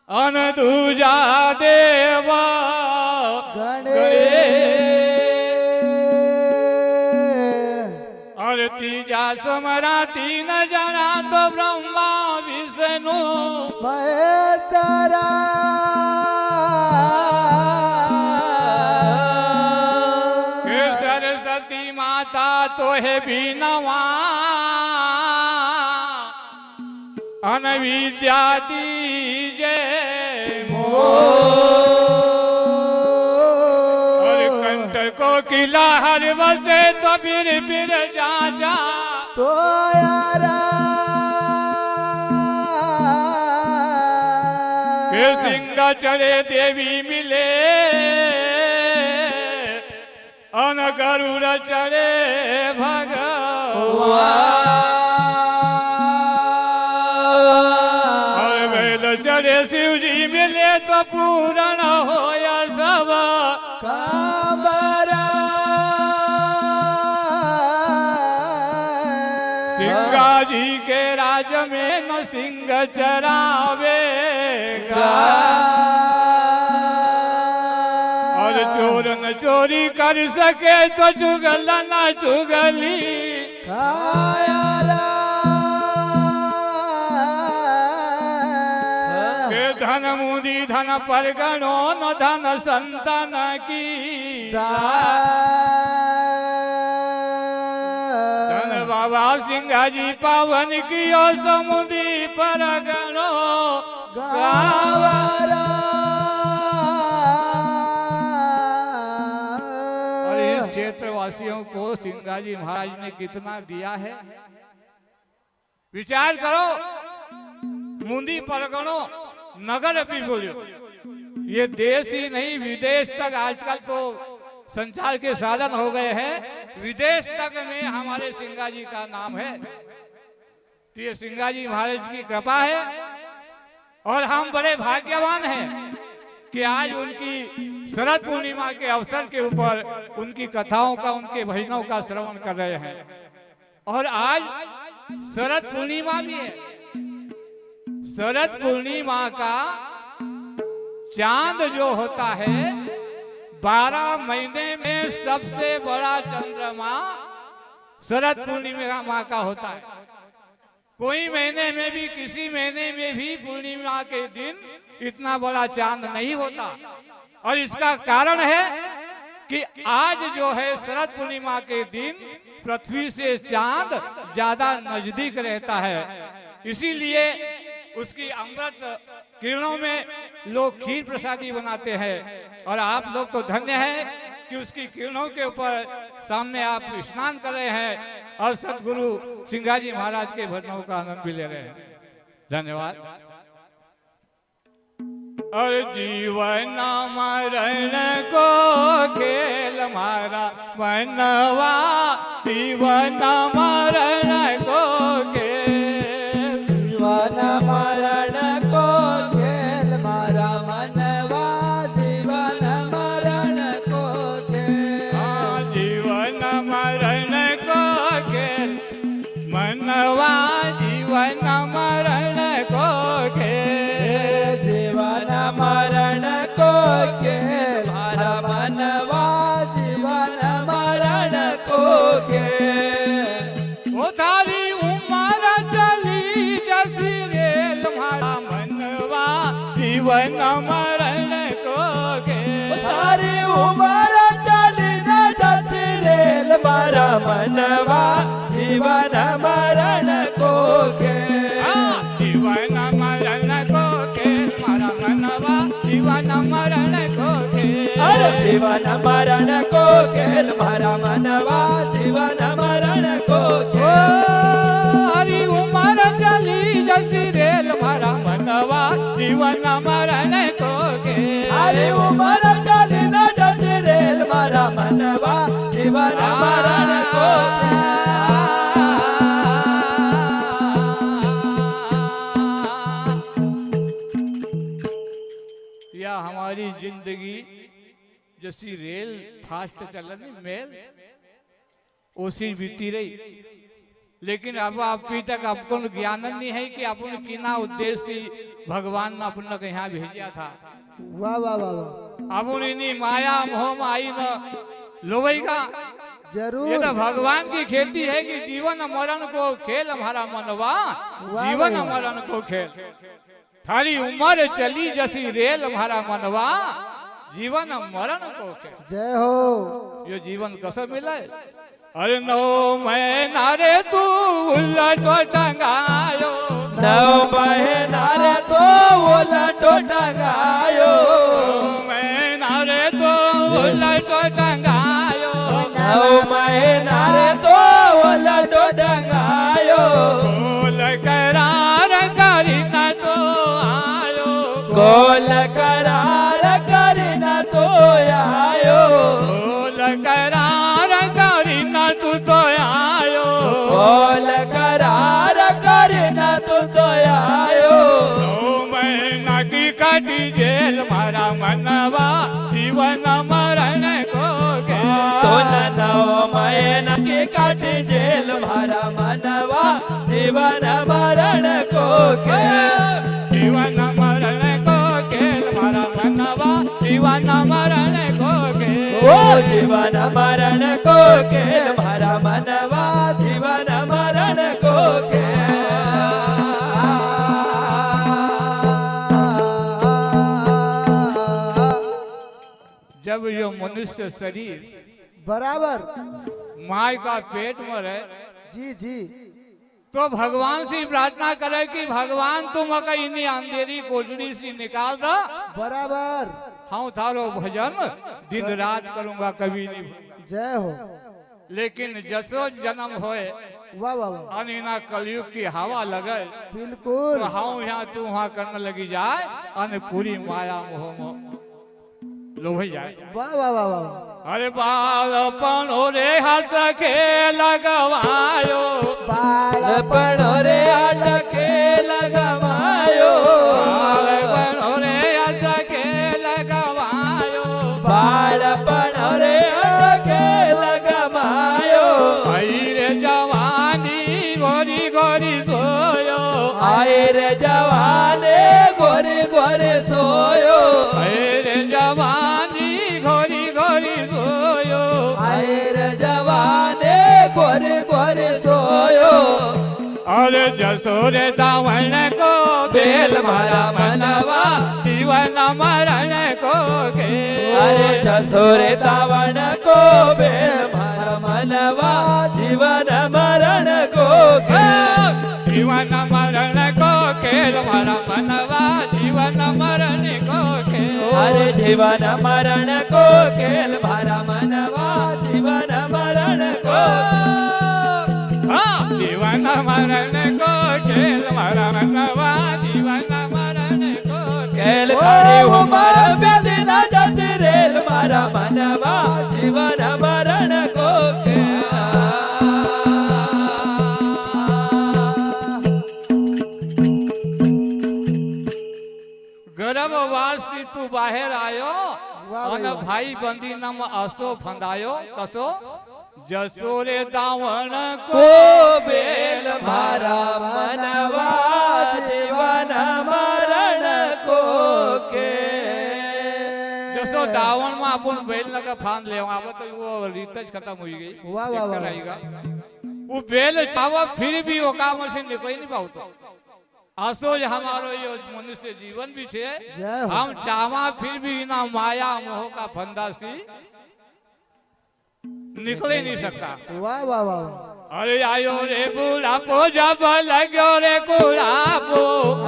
अन दूजा देव और तीजा समरा तीन जना तो ब्रह्मा विष्णु महेश्वरा सरस्वती माता तो है बीनवा अनविद्या दीजे और कंठ को किला हर बसे तो फिर जा तो यारा सिंह चढ़े देवी मिले अन गरुड़ चढ़े भगवान चढ़े शिव जी मिले तो पूर्ण होया सब कामरा सिंगा जी के राज में न सिंह चरावेगा और चोर न चोरी कर सके तो चुगल न चुगली कायरा धन मुदी धन पर गणो न धन संतन की धन बाबा सिंहा जी पावन कियो समुदी पर गणो गावरा और इस क्षेत्रवासियों को सिंहा जी महाराज ने कितना दिया है विचार करो। मुंदी परगणों नगर भी बोलो, ये देश ही नहीं विदेश तक आजकल तो संचार के साधन हो गए हैं, विदेश तक में हमारे सिंहा जी का नाम है। तो ये सिंहा जी महाराज की कृपा है और हम बड़े भाग्यवान हैं कि आज उनकी शरद पूर्णिमा के अवसर के ऊपर उनकी कथाओं का उनके भजनों का श्रवण कर रहे हैं। और आज शरद पूर्णिमा भी है। शरद पूर्णिमा का चांद जो होता है 12 महीने में सबसे बड़ा चंद्रमा शरद पूर्णिमा का होता है। कोई महीने में भी किसी महीने में भी पूर्णिमा के दिन इतना बड़ा चांद नहीं होता। और इसका कारण है कि आज जो है शरद पूर्णिमा के दिन पृथ्वी से चांद ज्यादा नजदीक रहता है, इसीलिए उसकी अमृत किरणों में लोग खीर प्रसादी बनाते हैं। और आप लोग तो धन्य हैं कि उसकी किरणों के ऊपर सामने आप स्नान कर रहे हैं और सदगुरु सिंहा जी महाराज के भजनों का आनंद भी ले रहे हैं। धन्यवाद। और जीवन मरण को खेल मारा मनवा, जीवन मरण को खेल, जीवन मरण को खेल मारा मनवा, जीवन मरण को खेल, जीवन मरण को खेल मनवा, जीवन मरण को खेल, जीवन मरण को खेल मारा मनवा, जीवन मरण को खेल। वो थारी उम्र चली जैसी रेल मारा मनवा, जीवन मरण को खेल, थारी उमर चली न जैसी रेल मारा मनवा, जीवन मरण को खेल, जीवन मरण को खेल मारा मनवा, जीवन मरण को खेल, अरे जीवन मरण को खेल मारा मनवा, जीवन मरण को खेल। हरी उमर चली जैसी रेल मारा मनवा, जीवन मरण को खेल, हरी उमर चली न जैसी रेल मारा मनवा, जीवन मरण को खेल। या हमारी जिंदगी जैसी रेल फास्ट चलनी मेल उसी बीती रही, लेकिन अब अभी तक अपन ज्ञान नहीं है कि अपन किना उद्देश्य भगवान ने अपन के यहाँ भेजा था। वाह वाह वाह वाह, अब उन्हीं माया मोह में आई न लोवेगा। जरूर। ये तो भगवान की खेती है कि जीवन मरण को खेल हमारा मनवा, जीवन मरण को खेल। थारी उम्र चली जैसी रेल हमारा मनवा, जीवन मरण को खेल। जय हो। ये जीवन कैसे मिले? अरे 9 महीना रे तू उलटो टंगायो, 9 महीना रे तो उलटो टंगायो, 9 महीना रे तो उलटो टंगायो, 9 महीना रे तो उलटो टंगायो, गोल करार करी न तो आयो, गोल करार करी न तो आयो, गोल करार करी न तू तो आयो, गोल करार करी न तू तो आयो। 9 महीना की कटी जेल मारा मनवा, जीवन मरण को तो 9 महीना की काटी जेल मारा मनवा, जीवन मरण को खेल, जीवन मरण को खेल मारा मनवा, जीवन मरण को खेल। ओ जीवन मरण को खेल मारा मनवा, जीवन मरण को खेल। जब यो मनुष्य शरीर बराबर माय का पेट में रहे, जी जी, तो भगवान से प्रार्थना करे कि भगवान तुम इन्हीं अंधेरी कोठरी से निकाल दो। बराबर। हाँ थारो भजन दिन रात करूंगा, कभी नहीं। जय हो। लेकिन जसो जन्म होए वाह वाह वाह, अनिना कलयुग की हवा लगे, बिल्कुल। तो हाँ यहाँ तू वहाँ करने लगी जाए, अन पूरी माया मोह में लोभ जाए। वाह वाह वाह वाह, अरे बालपन रे हाथ के लगवायो, बालपन रे हाथ के लगवायो, बालपन रे हाथ के लगवायो, बालपन रे हाथ के लगवायो, आई रे जवानी गोरी गोरी सोयो, आए रे जवाने गोरे गोरे सोयो, आई रे जवानी गोरी गोरी सोयो, आए रे जवाने गोरे गोरे सोयो। अरे जसोरे दावन को बेल मारा मनवा, जीवन मरण को खेल। अरे जसोरे दावन को बेल मारा मनवा, जीवन मरण को खेल, जीवन मरण को खेल मारा मनवा, जीवन मरण को खेल। अरे जीवन मरण को खेल मारा मनवा, जीवन मरण को, हाँ जीवन मरण को खेल मारा मनवा, जीवन मरण को खेल करे उमर बेलिना जट रेल मारा मनवा, जीवन मरण को खेल। गर्भवास से तू बाहर आयो, वाह अन भाई। भाई बंदी नम असो फंदायो, कसो जसोरे दावन को को बेल मारा मनवा, जीवन मरण को खेल। जसो दावन में अपन बेल लगा फान ले, अब तो वो रीतज खत्म हुई गई। वाह वाह वाह। आएगा वो बेल चावा फिर भी वो काम से निकल नहीं पाता। असोज हमारो यो मनुष्य जीवन भी छे, जय हो। हम चावा फिर भी ना माया मोह का फंदा सी निकल ही नहीं सकता। वाह वाह वाह, अरे आयो रे बुढ़ापो जब लगो रे कुड़ापो,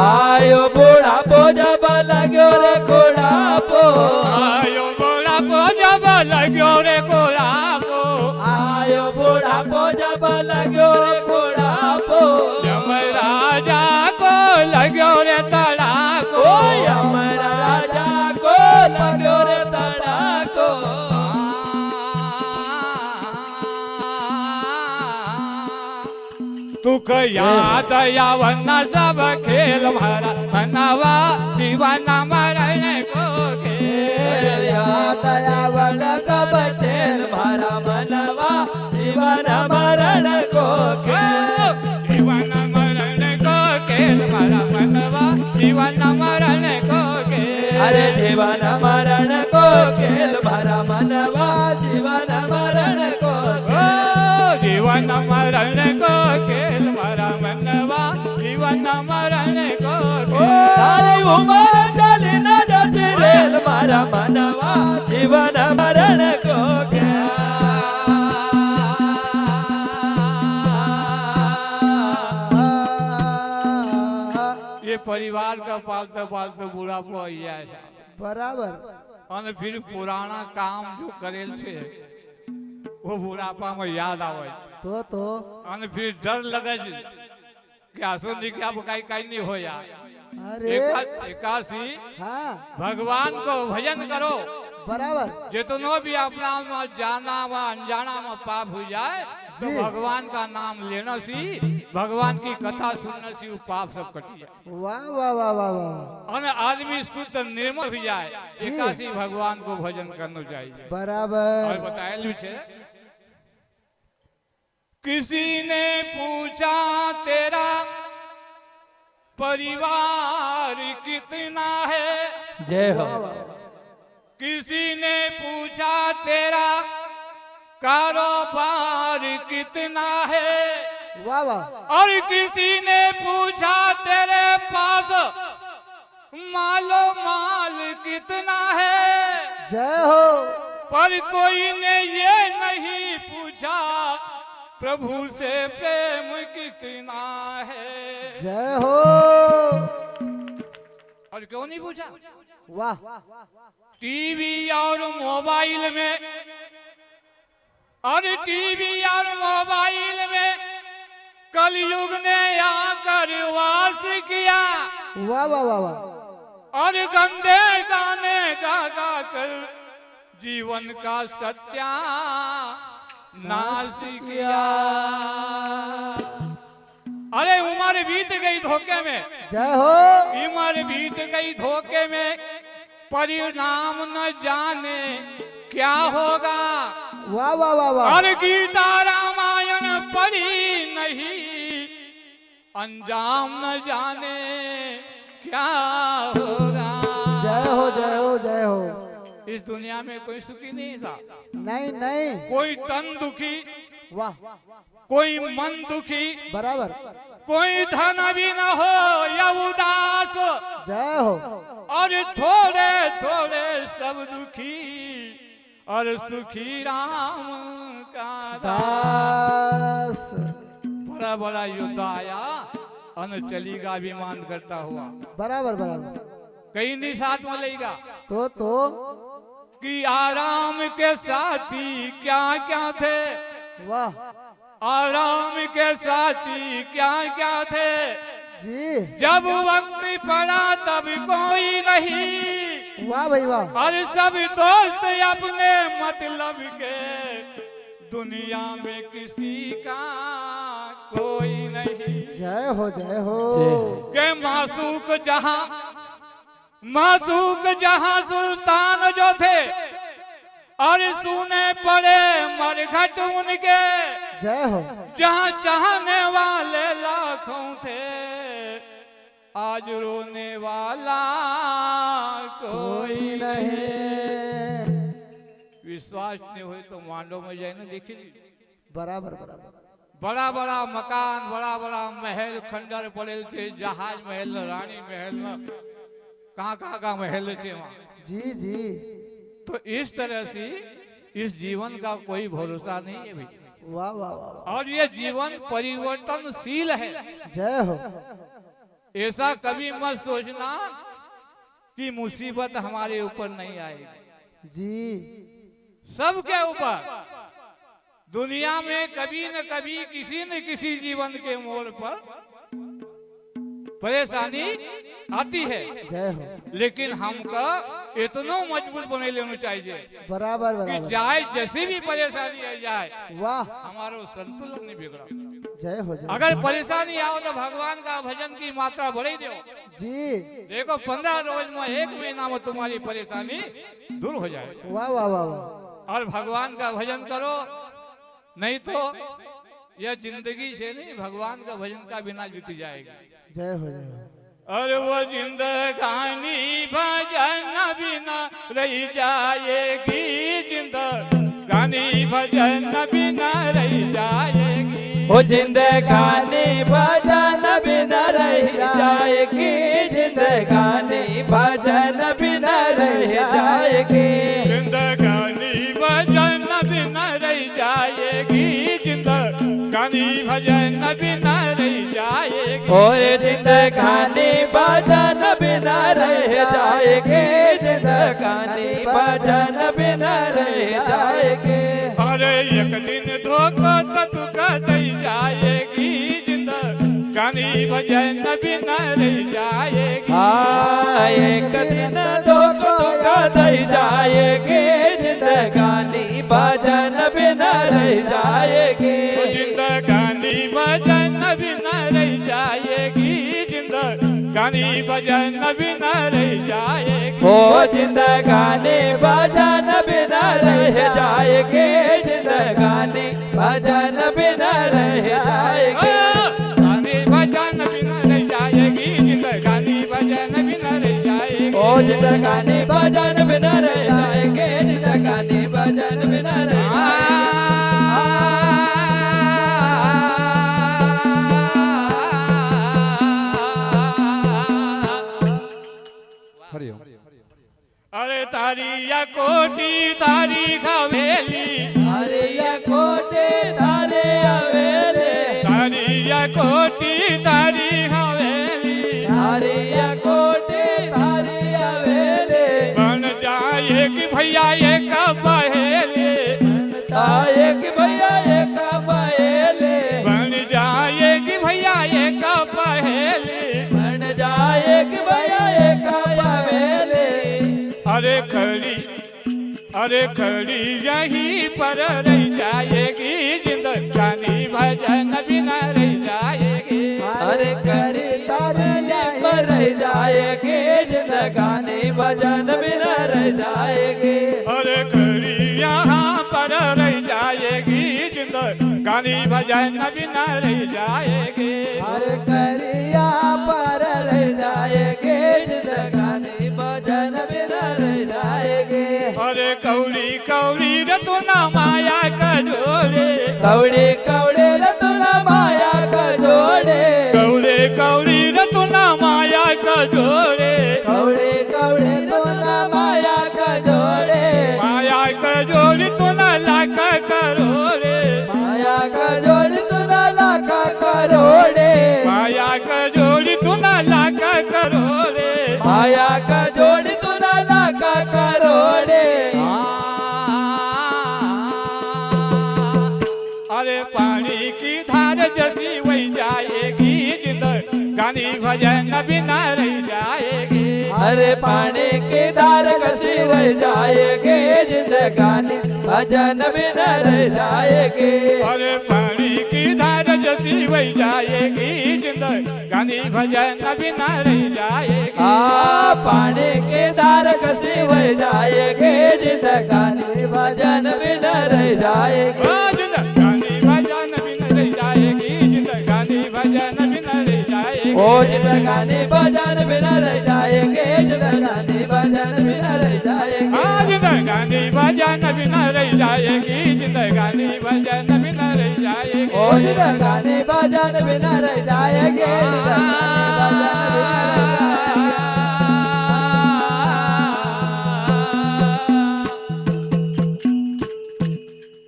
आयो बुढ़ापो जब लगो रे कुड़ापो, आयो बुढ़ापो जब लगो रे कुड़ापो, आयो बुढ़ापो जब लगो रे कुड़ापो, जब राजा को लगो रे तड़ाको, हमारा राजा को लगो रे तड़ाको। तुक याद यावन सब खेल भरा मनवा, जीवन मरण को खेल। याद यावन सब खेल भरा मनवा, जीवन मरण को खेल। जीवन मरण को खेल भरा मनवा, जीवन अरे जीवन मरण को खेल मारा मनवा जीवन मरण को ओ जीवन मरण को खेल मारा मनवा जीवन मरण को खेल। तारी उमर चली न जाती रेल मारा मनवा जीवन मरण को खेल। ये परिवार का पालते पालते बुढ़ापो आई जाए बराबर અને फिर पुराना काम जो करेल छे वो बुढ़ापा में याद आवे तो અને फिर डर लगे छे कि आसो नहीं क्या काई काई नहीं हो यार। अरे एकादशी हाँ भगवान को भजन करो बराबर जितनो भी अपना में जाना व अनजाना में पाप हो जाए तो जी। भगवान का नाम लेना सी भगवान की कथा सुनने से वो पाप सब कटी जाए वाह वाह वाह वाह वाह और आदमी शुद्ध निर्मल हो जाए। जी। एकादशी भगवान को भजन करना चाहिए। और बराबर बताया छे किसी ने पूछा तेरा परिवार कितना है, जय हो। वाह, वाह, किसी ने पूछा तेरा कारोबार कितना है, वाह वाह और किसी ने पूछा तेरे पास मालो माल कितना है, जय हो पर कोई ने ये नहीं पूछा प्रभु से प्रेम कितना है। जय हो और क्यों नहीं पूछा? वाह टीवी और मोबाइल में कलयुग ने आकर वास किया वाह वाह वाह वाह और गंदे गाने गा गा कर जीवन का सत्या नाश किया। अरे उम्र बीत गई धोखे में, जय हो उम्र बीत गई धोखे में, परिणाम न जाने क्या होगा। वाह वाह वाह वाह और गीता रामायण पढ़ी नहीं, अंजाम न जाने क्या होगा। जय हो जय हो जय हो। इस दुनिया में कोई सुखी नहीं था, नहीं नहीं कोई तन दुखी, वाह कोई मन दुखी, बराबर कोई धन भी न हो या उदास, जय हो और थोड़े थोड़े सब दुखी, और सुखी राम का दास। बड़ा बड़ा युद्ध आया अन चलीगा विमान करता हुआ, बराबर बराबर कहीं नहीं साथ में लेगा तो कि आराम के साथी क्या क्या थे, वाह आराम के साथी क्या क्या थे, जी जब वक्त पड़ा तब कोई नहीं, वाह भाई वाह और सब दोस्त अपने मतलब के, दुनिया में किसी का कोई नहीं। जय हो जय हो के मासूक जहां सुल्तान जो थे, और सुने पड़े मरघट उनके, जय हो जहां चाहने वाले लाखों थे, आज रोने वाला कोई नहीं। विश्वास नहीं हुई तो मांडो में जाए देखी, बराबर बराबर बड़ा बड़ा मकान, बड़ा बड़ा महल खंडर पड़े थे, जहाज महल, रानी महल, कहाँ कहाँ का महल थे वहाँ। जी जी तो इस तरह से इस जीवन का कोई भरोसा नहीं है भाई, वाह वाह वाह वाह। और ये जीवन परिवर्तनशील है। जय हो ऐसा कभी मत सोचना कि मुसीबत हमारे ऊपर नहीं आएगी, जी सबके ऊपर दुनिया में कभी न कभी किसी न किसी जीवन के मोड़ पर परेशानी आती है, जय हो लेकिन हमका इतना मजबूत बने लेना चाहिए बराबर कि बराबर चाहे जैसी भी परेशानी आ जाए वाह हमारा संतुलन नहीं बिगड़ा। जय हो जय अगर परेशानी आओ तो भगवान का भजन की मात्रा बढ़ाई दो। जी देखो 15 रोज में 1 महीना में तुम्हारी परेशानी दूर हो जाए, वाह वाह वाह वाह। और भगवान का भजन करो, नहीं तो यह जिंदगी से नहीं भगवान का भजन का बिना बीती जाएगी। जय हो जय हो। और वो जिंदगानी भजन बिना रह जाएगी जिंदगानी भजन बिना रह जाएगी हो जिंदगानी भजन बिना रह जाएगी जिंदगानी भजन बिना रह जाएगी जिंदगानी भजन बिना रह जाएगी जिंदगानी भजन बिना रह जाएगी और जिंदगानी भजन बिना रह जाएगी जिंदगानी भजन बिना रह जाएगी अरे एक दिन धोखा तुका दई जाएगी जिंदगानी भजन बिना रह जाएगी हाँ एक दिन धोखा दई जाएगी जिंदगानी भजन बिना रह जाएगी जिंदगानी भजन बिना रह जाएगी जिंदगानी भजन बिना रह जाएगी ओ जिंदगानी भजन बिना रह जाएगी जिंदगानी भजन बिना रह जाएगी भजन बिना रह जाएगी जिंदगानी भजन बिना रह जाएगी ओ जिंदगानी भजन बिना रह जाएगी जिंदगानी भजन बिना रह अरे तारी या कोटी तारी हवेली अरे या कोटी तारी हवेली तारी या कोटी तारी हवेली अरे या कोटी तारी हवेली बन जाए कि भैया ये कब बहेली आए कि भैया ये कब बहेली बन जाए कि भैया ये कब बहेली बन जाए कि भैया ये कब बहेली अरे खड़ी यहीं पर रह जाएगी जिंदगानी भजन बिना रह जाएगी अरे करी तारे पर रह जाएगी जिंदगानी भजन बिना रह जाएगी अरे खड़ी यहाँ पर रह जाएगी जिंदगानी भजन बिना रह जाएगी अरे करिया पर रह जाएगी जिंदगानी भजन बिना रह जाएगी अरे कौड़ी कौड़ी रतुना माया का जोड़े कौड़ी कौड़ी रतुना माया का जोड़े कौड़े कौड़ी रतुना माया का जोड़े कौड़ी कौड़ी रतुना माया का जोड़े माया का जोड़ी तुना लाखा करोड़े माया का जोड़ी तुना लाखा करोड़े माया का जोड़ी तुना लाखा करोड़े माया का जोड़ी तुना लाखा करोड़े अरे पानी की धार जैसी वही जाएगी जिंदगानी भजन बिना रह जाएगी अरे पानी की धार कसी रह जाएगी जिंदगानी भजन बिना रह जाएगी अरे पानी की धार जैसी वही जाएगी जिंदगानी भजन बिना रह जाएगी पानी की धार कसी रह जाएगी जिंदगानी भजन बिना रह जाएगी जिंदगानी भजन बिना रह जाएगी जिंदगानी भजन बिना रह जाएगी ओ जिंदगानी भजन बिना रह जाएगी जिंदगानी भजन बिना रह जाएगी जिंदगानी भजन बिना रह जाएगी जिंदगानी भजन बिना रह जाएगी ओ जिंदगानी भजन बिना रह जाएगी जिंदगानी भजन बिना रह जाएगी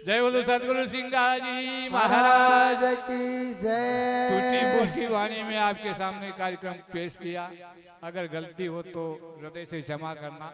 जय बोलो सदगुरु सिंगार जी महाराज महाराज की टूटी जय फूटी वाणी में आपके सामने कार्यक्रम पेश किया। अगर गलती हो तो हृदय से क्षमा करना।